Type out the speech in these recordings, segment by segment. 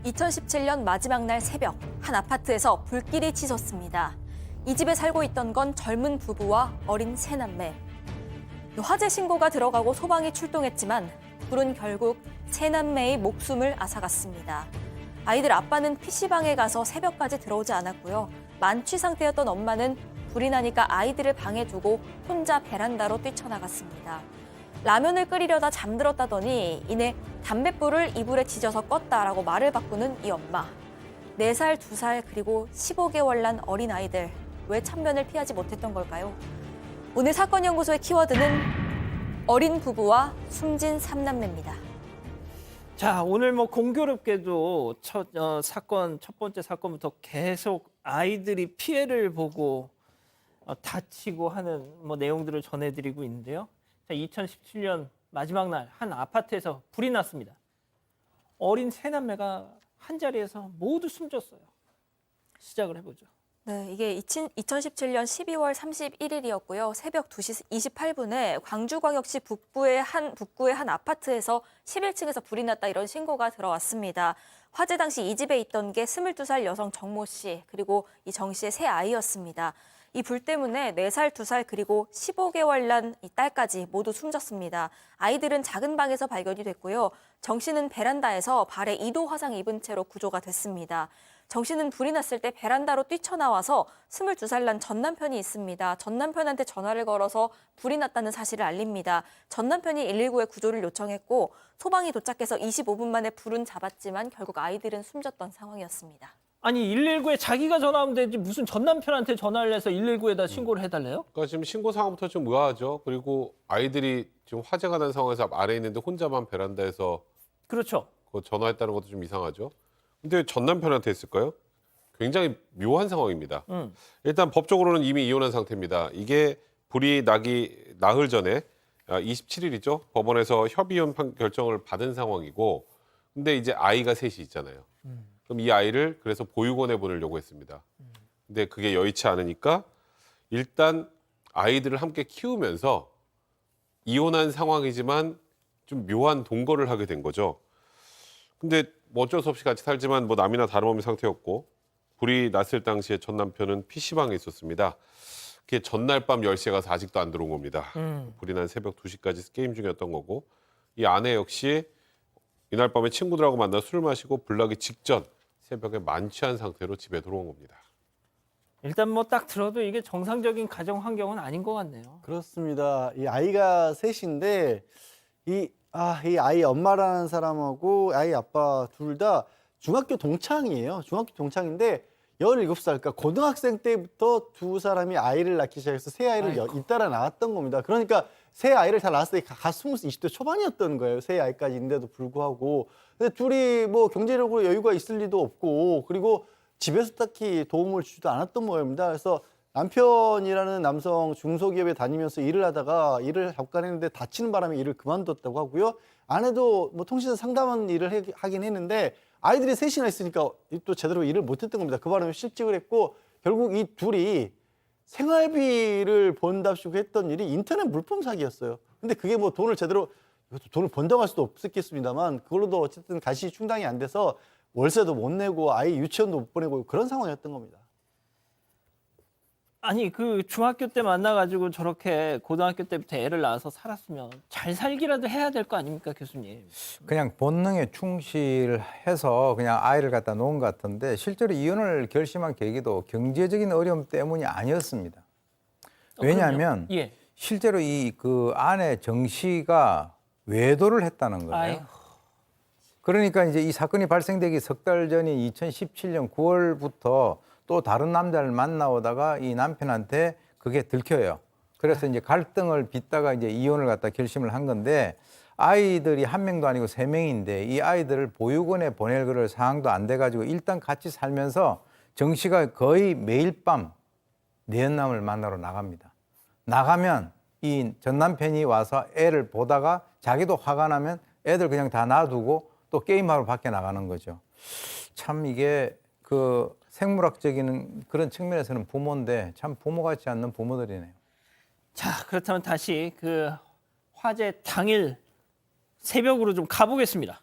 2017년 마지막 날 새벽, 한 아파트에서 불길이 치솟습니다. 이 집에 살고 있던 건 젊은 부부와 어린 세 남매. 화재 신고가 들어가고 소방이 출동했지만 불은 결국 세 남매의 목숨을 앗아갔습니다. 아이들 아빠는 PC방에 가서 새벽까지 들어오지 않았고요. 만취 상태였던 엄마는 불이 나니까 아이들을 방에 두고 혼자 베란다로 뛰쳐나갔습니다. 라면을 끓이려다 잠들었다더니 이내 담뱃불을 이불에 지져서 껐다라고 말을 바꾸는 이 엄마. 4살, 2살 그리고 15개월 난 어린아이들. 왜 참변을 피하지 못했던 걸까요? 오늘 사건연구소의 키워드는 어린 부부와 숨진 3남매입니다. 자, 오늘 뭐 공교롭게도 첫 번째 사건부터 계속 아이들이 피해를 보고 다치고 하는 뭐 내용들을 전해드리고 있는데요. 자, 2017년 마지막 날 한 아파트에서 불이 났습니다. 어린 세 남매가 한 자리에서 모두 숨졌어요. 시작을 해보죠. 네, 이게 2017년 12월 31일이었고요. 새벽 2시 28분에 광주광역시 북구의 한 아파트에서 11층에서 불이 났다 이런 신고가 들어왔습니다. 화재 당시 이 집에 있던 게 22살 여성 정모 씨 그리고 이 정 씨의 세 아이였습니다. 이 불 때문에 4살, 2살 그리고 15개월 난 이 딸까지 모두 숨졌습니다. 아이들은 작은 방에서 발견이 됐고요. 정 씨는 베란다에서 발에 2도 화상 입은 채로 구조가 됐습니다. 정 씨는 불이 났을 때 베란다로 뛰쳐나와서 22살 난 전 남편이 있습니다. 전 남편한테 전화를 걸어서 불이 났다는 사실을 알립니다. 전 남편이 119에 구조를 요청했고 소방이 도착해서 25분 만에 불은 잡았지만 결국 아이들은 숨졌던 상황이었습니다. 아니 119에 자기가 전화하면 되지 무슨 전 남편한테 전화를 해서 119에다 신고를 해달래요? 그러니까 지금 신고 상황부터 좀 의아하죠. 그리고 아이들이 지금 화재가 난 상황에서 아래에 있는데 혼자만 베란다에서 그렇죠. 전화했다는 것도 좀 이상하죠. 근데 왜 전 남편한테 했을까요? 굉장히 묘한 상황입니다. 일단 법적으로는 이미 이혼한 상태입니다. 이게 불이 나흘 전에 27일이죠. 법원에서 협의혼 결정을 받은 상황이고 근데 이제 아이가 셋이 있잖아요. 그럼 이 아이를 그래서 보육원에 보내려고 했습니다. 근데 그게 여의치 않으니까 일단 아이들을 함께 키우면서 이혼한 상황이지만 좀 묘한 동거를 하게 된 거죠. 근데 뭐 어쩔 수 없이 같이 살지만 뭐 남이나 다름없는 상태였고 불이 났을 당시에 전 남편은 PC방에 있었습니다. 그게 전날 밤 10시에 가서 아직도 안 들어온 겁니다. 불이 난 새벽 2시까지 게임 중이었던 거고 이 아내 역시 이날 밤에 친구들하고 만나 술을 마시고 불 나기 직전 새벽에 만취한 상태로 집에 들어온 겁니다. 일단 뭐 딱 들어도 이게 정상적인 가정 환경은 아닌 것 같네요. 그렇습니다. 이 아이가 셋인데 이 아이 엄마라는 사람하고 아이 아빠 둘 다 중학교 동창이에요. 중학교 동창인데 17살, 그러니까 고등학생 때부터 두 사람이 아이를 낳기 시작해서 새 아이를 잇따라 낳았던 겁니다. 그러니까 새 아이를 다 낳았을 때 갓 20대 초반이었던 거예요. 새 아이까지인데도 불구하고. 근데 둘이 뭐 경제력으로 여유가 있을 리도 없고 그리고 집에서 딱히 도움을 주지도 않았던 모양입니다. 그래서 남편이라는 남성 중소기업에 다니면서 일을 하다가 일을 잠깐 했는데 다치는 바람에 일을 그만뒀다고 하고요. 아내도 뭐 통신 상담하는 일을 하긴 했는데 아이들이 셋이나 있으니까 또 제대로 일을 못했던 겁니다. 그 바람에 실직을 했고 결국 이 둘이 생활비를 번답시고 했던 일이 인터넷 물품 사기였어요. 근데 그게 뭐 돈을 번다고 할 수도 없었겠습니다만 그걸로도 어쨌든 가시 충당이 안 돼서 월세도 못 내고 아이 유치원도 못 보내고 그런 상황이었던 겁니다. 아니 그 중학교 때 만나가지고 저렇게 고등학교 때부터 애를 낳아서 살았으면 잘 살기라도 해야 될 거 아닙니까 교수님? 그냥 본능에 충실해서 그냥 아이를 갖다 놓은 것 같은데 실제로 이혼을 결심한 계기도 경제적인 어려움 때문이 아니었습니다. 왜냐하면 예. 실제로 그 아내 정 씨가 외도를 했다는 거예요. 아이고. 그러니까 이제 이 사건이 발생되기 석 달 전인 2017년 9월부터 또 다른 남자를 만나오다가 이 남편한테 그게 들켜요. 그래서 이제 갈등을 빚다가 이제 이혼을 갖다 결심을 한 건데 아이들이 한 명도 아니고 3명인데 이 아이들을 보육원에 보낼 그럴 상황도 안 돼가지고 일단 같이 살면서 정 씨가 거의 매일 밤 내연남을 만나러 나갑니다. 나가면 이 전 남편이 와서 애를 보다가 자기도 화가 나면 애들 그냥 다 놔두고 또 게임하러 밖에 나가는 거죠. 참 이게 그 생물학적인 그런 측면에서는 부모인데 참 부모 같지 않는 부모들이네요. 자, 그렇다면 다시 그 화재 당일 새벽으로 좀 가보겠습니다.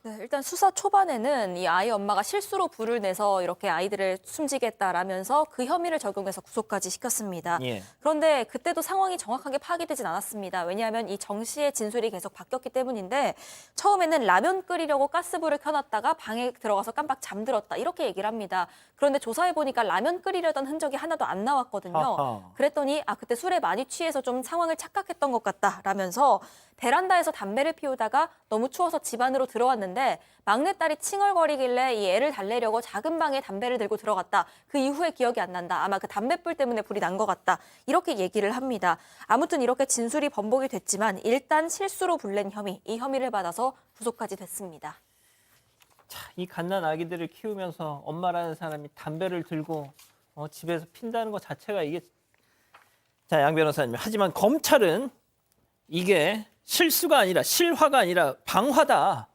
네, 일단 수사 초반에는 이 아이 엄마가 실수로 불을 내서 이렇게 아이들을 숨지게 했다라면서 그 혐의를 적용해서 구속까지 시켰습니다. 예. 그런데 그때도 상황이 정확하게 파악되진 않았습니다. 왜냐하면 이 정 씨의 진술이 계속 바뀌었기 때문인데 처음에는 라면 끓이려고 가스불을 켜놨다가 방에 들어가서 깜빡 잠들었다 이렇게 얘기를 합니다. 그런데 조사해 보니까 라면 끓이려던 흔적이 하나도 안 나왔거든요. 아하. 그랬더니 그때 술에 많이 취해서 좀 상황을 착각했던 것 같다라면서 베란다에서 담배를 피우다가 너무 추워서 집 안으로 들어왔는데 막내딸이 칭얼거리길래 이 애를 달래려고 작은 방에 담배를 들고 들어갔다. 그 이후에 기억이 안 난다. 아마 그 담배불 때문에 불이 난 것 같다. 이렇게 얘기를 합니다. 아무튼 이렇게 진술이 번복이 됐지만 일단 실수로 불낸 혐의, 이 혐의를 받아서 구속까지 됐습니다. 자, 이 갓난 아기들을 키우면서 엄마라는 사람이 담배를 들고 집에서 핀다는 것 자체가 이게 자, 양 변호사님. 하지만 검찰은 이게 실수가 아니라 실화가 아니라 방화다.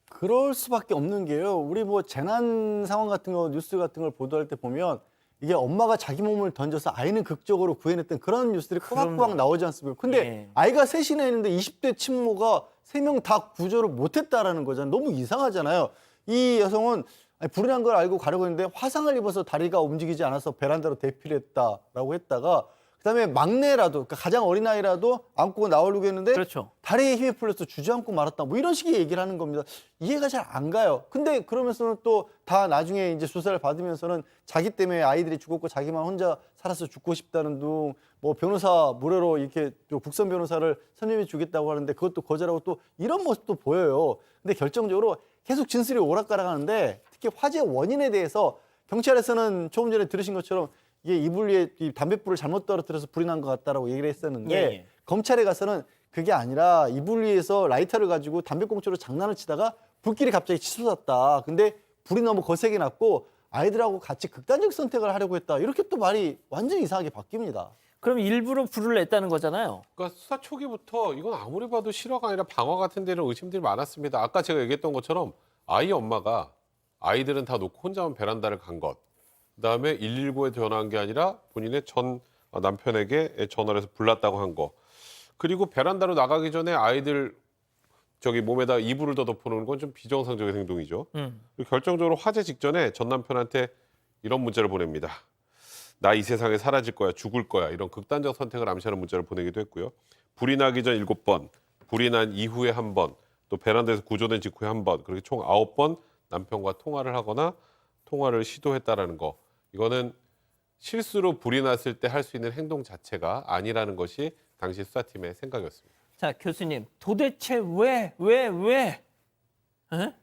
그럴 수밖에 없는 게요. 우리 뭐 재난 상황 같은 거 뉴스 같은 걸 보도할 때 보면 이게 엄마가 자기 몸을 던져서 아이는 극적으로 구해냈던 그런 뉴스들이 꼬박꼬박 나오지 않습니까? 근데 예. 아이가 셋이나 있는데 20대 친모가 3명 다 구조를 못했다라는 거잖아요. 너무 이상하잖아요. 이 여성은 불이 난 걸 알고 가려고 했는데 화상을 입어서 다리가 움직이지 않아서 베란다로 대피를 했다라고 했다가 그다음에 막내라도 그러니까 가장 어린 아이라도 안고 나오려고 했는데 그렇죠. 다리에 힘이 풀려서 주저앉고 말았다. 뭐 이런 식의 얘기를 하는 겁니다. 이해가 잘 안 가요. 근데 그러면서는 또 다 나중에 이제 수사를 받으면서는 자기 때문에 아이들이 죽었고 자기만 혼자 살아서 죽고 싶다는 둥 뭐 변호사 무료로 이렇게 또 국선 변호사를 선임해 주겠다고 하는데 그것도 거절하고 또 이런 모습도 보여요. 근데 결정적으로 계속 진술이 오락가락하는데 특히 화재 원인에 대해서 경찰에서는 조금 전에 들으신 것처럼 이게 이불 위에 이 담뱃불을 잘못 떨어뜨려서 불이 난 것 같다라고 얘기를 했었는데 예. 검찰에 가서는 그게 아니라 이불 위에서 라이터를 가지고 담배꽁초로 장난을 치다가 불길이 갑자기 치솟았다. 근데 불이 너무 거세게 났고 아이들하고 같이 극단적 선택을 하려고 했다. 이렇게 또 말이 완전히 이상하게 바뀝니다. 그럼 일부러 불을 냈다는 거잖아요. 그러니까 수사 초기부터 이건 아무리 봐도 실화가 아니라 방화 같은 데는 의심들이 많았습니다. 아까 제가 얘기했던 것처럼 아이 엄마가 아이들은 다 놓고 혼자만 베란다를 간 것. 그다음에 119에 전화한 게 아니라 본인의 전 남편에게 전화를 해서 불났다고 한 거. 그리고 베란다로 나가기 전에 아이들 저기 몸에다 이불을 덮어놓는 건 좀 비정상적인 행동이죠. 그리고 결정적으로 화재 직전에 전 남편한테 이런 문자를 보냅니다. 나 이 세상에 사라질 거야, 죽을 거야. 이런 극단적 선택을 암시하는 문자를 보내기도 했고요. 불이 나기 전 7번, 불이 난 이후에 1번, 또 베란다에서 구조된 직후에 1번, 그렇게 총 9번 남편과 통화를 하거나 통화를 시도했다라는 거. 이거는 실수로 불이 났을 때 할 수 있는 행동 자체가 아니라는 것이 당시 수사팀의 생각이었습니다. 자, 교수님. 도대체 왜? 에?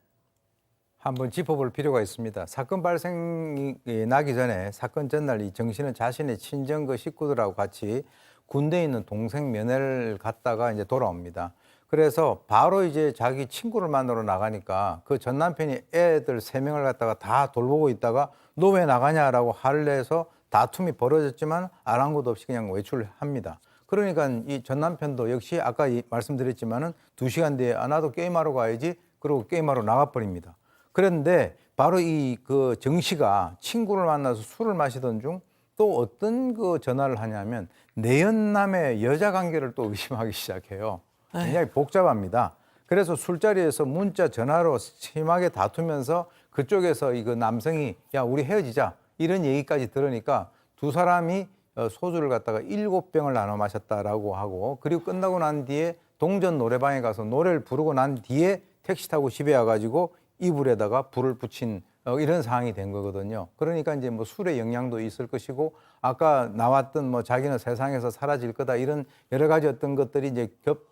한번 짚어볼 필요가 있습니다. 사건 발생이 나기 전에 사건 전날 이 정 씨는 자신의 친정 그 식구들하고 같이 군대에 있는 동생 면회를 갔다가 이제 돌아옵니다. 그래서 바로 이제 자기 친구를 만나러 나가니까 그 전 남편이 애들 3명을 갖다가 다 돌보고 있다가 너 왜 나가냐라고 화를 내서 다툼이 벌어졌지만 아랑곳 없이 그냥 외출을 합니다. 그러니까 이 전 남편도 역시 아까 말씀드렸지만은 2시간 뒤에 나도 게임하러 가야지 그러고 게임하러 나가버립니다. 그런데 바로 이 그 정 씨가 친구를 만나서 술을 마시던 중 또 어떤 그 전화를 하냐면 내연남의 여자 관계를 또 의심하기 시작해요. 굉장히 복잡합니다. 그래서 술자리에서 문자 전화로 심하게 다투면서 그쪽에서 이거 남성이 야 우리 헤어지자 이런 얘기까지 들으니까 두 사람이 소주를 갖다가 7병을 나눠 마셨다라고 하고 그리고 끝나고 난 뒤에 동전 노래방에 가서 노래를 부르고 난 뒤에 택시 타고 집에 와가지고 이불에다가 불을 붙인 이런 상황이 된 거거든요. 그러니까 이제 뭐 술의 영향도 있을 것이고 아까 나왔던 뭐 자기는 세상에서 사라질 거다 이런 여러 가지 어떤 것들이 이제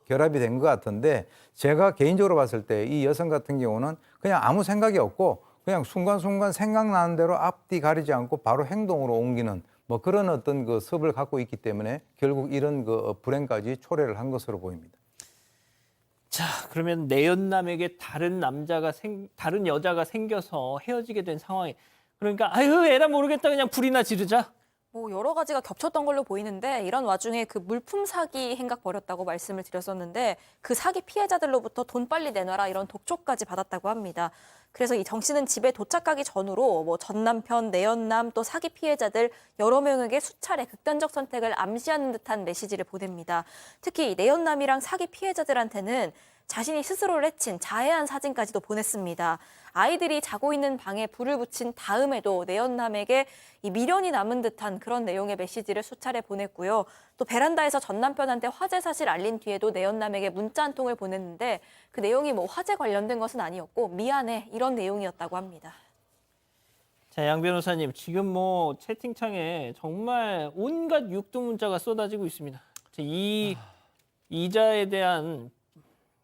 결합이 된 것 같은데 제가 개인적으로 봤을 때 이 여성 같은 경우는 그냥 아무 생각이 없고 그냥 순간순간 생각나는 대로 앞뒤 가리지 않고 바로 행동으로 옮기는 뭐 그런 어떤 그 습을 갖고 있기 때문에 결국 이런 그 불행까지 초래를 한 것으로 보입니다. 자, 그러면 내연남에게 다른 여자가 생겨서 헤어지게 된 상황이 그러니까 아유 에라 모르겠다 그냥 불이나 지르자. 뭐 여러 가지가 겹쳤던 걸로 보이는데 이런 와중에 그 물품 사기 행각 벌였다고 말씀을 드렸었는데 그 사기 피해자들로부터 돈 빨리 내놔라 이런 독촉까지 받았다고 합니다. 그래서 이 정 씨는 집에 도착하기 전으로 뭐 전 남편, 내연남 또 사기 피해자들 여러 명에게 수차례 극단적 선택을 암시하는 듯한 메시지를 보냅니다. 특히 내연남이랑 사기 피해자들한테는 자신이 스스로를 해친 자해한 사진까지도 보냈습니다. 아이들이 자고 있는 방에 불을 붙인 다음에도 내연남에게 이 미련이 남은 듯한 그런 내용의 메시지를 수차례 보냈고요. 또 베란다에서 전 남편한테 화재 사실 알린 뒤에도 내연남에게 문자 한 통을 보냈는데 그 내용이 뭐 화재 관련된 것은 아니었고 미안해 이런 내용이었다고 합니다. 자, 양 변호사님, 지금 뭐 채팅창에 정말 온갖 육두문자가 쏟아지고 있습니다. 이 이자에 대한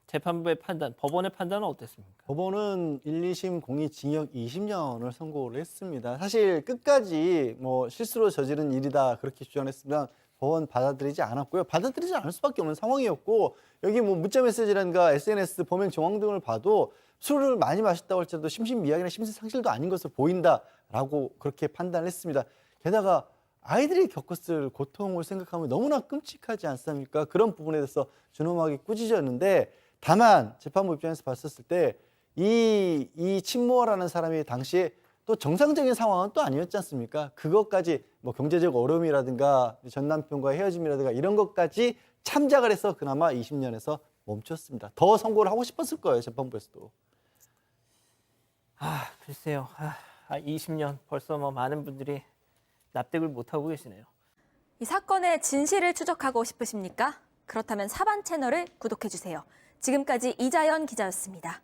재판부의 판단, 법원의 판단은 어땠습니까? 법원은 1, 2심 공이 징역 20년을 선고를 했습니다. 사실 끝까지 뭐 실수로 저지른 일이다 그렇게 주장했으면 법원 받아들이지 않았고요. 받아들이지 않을 수밖에 없는 상황이었고 여기 뭐 문자 메시지란가 SNS 범행 정황 등을 봐도 술을 많이 마셨다고 할지라도 심신미약이나 심신상실도 아닌 것으로 보인다라고 그렇게 판단을 했습니다. 게다가 아이들이 겪었을 고통을 생각하면 너무나 끔찍하지 않습니까? 그런 부분에 대해서 준엄하게 꾸짖었는데 다만 재판부 입장에서 봤었을 때 이 친모라는 사람이 당시에 또 정상적인 상황은 또 아니었지 않습니까? 그것까지 뭐 경제적 어려움이라든가 전 남편과의 헤어짐이라든가 이런 것까지 참작을 해서 그나마 20년에서 멈췄습니다. 더 선고를 하고 싶었을 거예요, 재판부에서도. 글쎄요. 20년 벌써 뭐 많은 분들이 납득을 못하고 계시네요. 이 사건의 진실을 추적하고 싶으십니까? 그렇다면 사반 채널을 구독해주세요. 지금까지 이자연 기자였습니다.